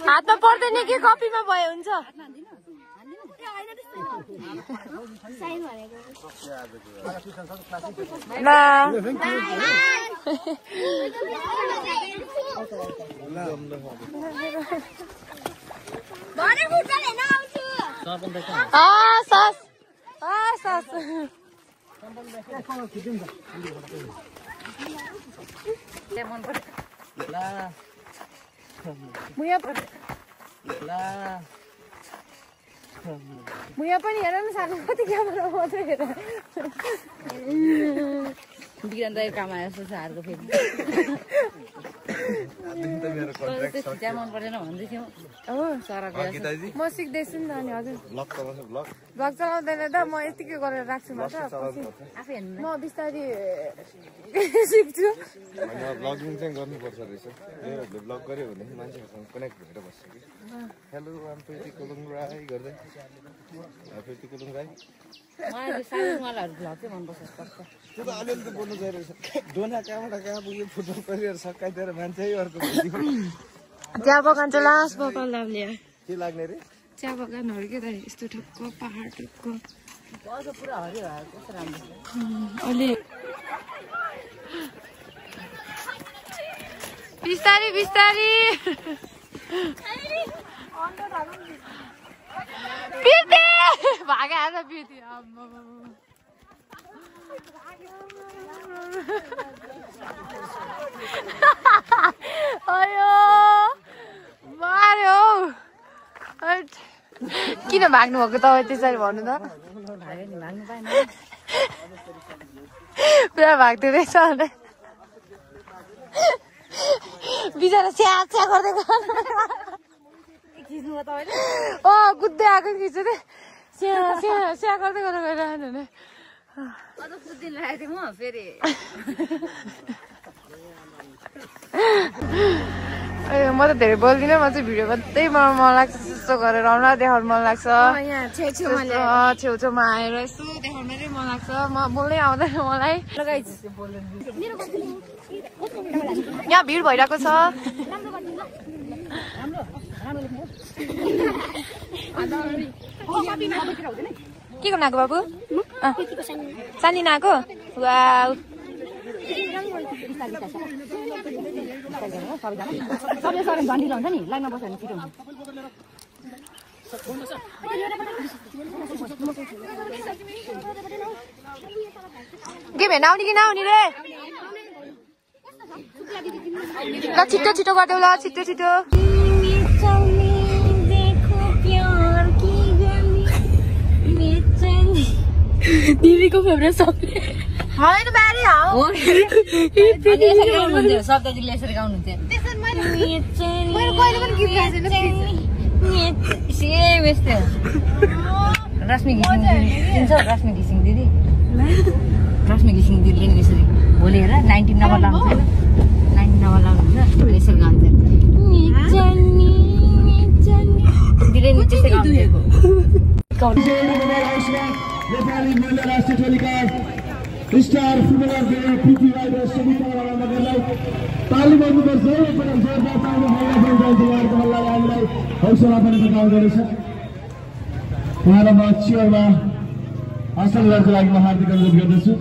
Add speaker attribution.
Speaker 1: हातमा पर्दैन कि कपीमा भयो हुन्छ मुया पनि हेर न सानो कति क्यामेरा मात्रै हेर बिरान दाइ काम आयो जस्तो छ हारको फेरि चिया मन पर्दैन भन्दै थियौ हो म सिक्दैछु नि त अनि हजुर भ्लग चलाउँदैन त म यतिकै गरेर राख्छु मात्र आफै हेर्नु म बिस्तारै सिक्छु
Speaker 2: भ्लगिङ चाहिँ गर्नुपर्छ रहेछ यो भ्लग गर्यो भने मान्छेहरूसँग कनेक्ट भएर बस्छ कि हेलो आम प्रिटी कुलुङ राई गर्दै प्रिटी कुलुङ राई
Speaker 1: मलाई सानोवालाहरु भ्लग चाहिँ मन पर्छ
Speaker 2: त्यो त अलिअलि त बोल्नु गइरहेछ डोना कहाँबाट कहाँ पुग्यो फुटबल करियर सकाइदिएर मान्छे अर्को
Speaker 1: चिया बगान चाहिँ लास्ट बगान लाग्ने
Speaker 2: के लाग्ने रे
Speaker 1: चिया बगानहरू के त यस्तो ठक्क पहाड ठक्क पुरा हरियो कस्तो राम्रो अलि बिस्तारी बिस्तारी बिर्ते भागा बिर्ते अयो मार्यो किन भाग्नु भएको तपाईँ त्यसरी भन्नु त पुरा भाग्दो रहेछ बिचरा स्या स्या गर्दै कुद्दै आएको खिच्छु त स्या स्या स्या गर्दै गरेर गइरहनु भने कुद्दिन लागेको थिएँ म फेरि म त धेरै बोल्दिनँ म चाहिँ भिडियो मात्रै बनाउनु मन लाग्छ त्यस्तो गरेर आउन देखाउनु मन लाग्छ छेउछेउमा आएर यसो देखाउनु मात्रै मन लाग्छ म बोल्नै आउँदैन मलाई यहाँ भिड भइरहेको छ के गर्नु आएको बाबु सानी नआएको वा के भेन आउने कि नआउने रे ल छिटो छिटो गरिदेऊ ल छिटो छिटो दिदीको फेभरेट सब्जी होइन बारी हो शब्दजीले यसरी गाउनुहुन्थ्यो सेम यस्तै रश्मि घिसिङ चिन्छ रश्मि घिसिङ दिदी रश्मि घिसिङ दिदीले नि यसरी भोलि हेर 19 नम्बर लाउँछ 19 नम्बर लाउनुहुन्छ यसरी गाउँछ दिदीले नि त्यसै गाउँथ्यो
Speaker 3: नेपाली महिला राष्ट्रिय टोलीका स्टार फुटबलर पृथ्वी राई र सविता नगरलाई ताली बजाउनुपर्छ एकपटक जोरदार ताली हल्ला बजाउँदै उहाँको हल्लाले हामीलाई हौसला पनि बढाउँदो रहेछ उहाँलाई म चियरमा हासिल गर्नको लागि म हार्दिक अनुरोध गर्दछु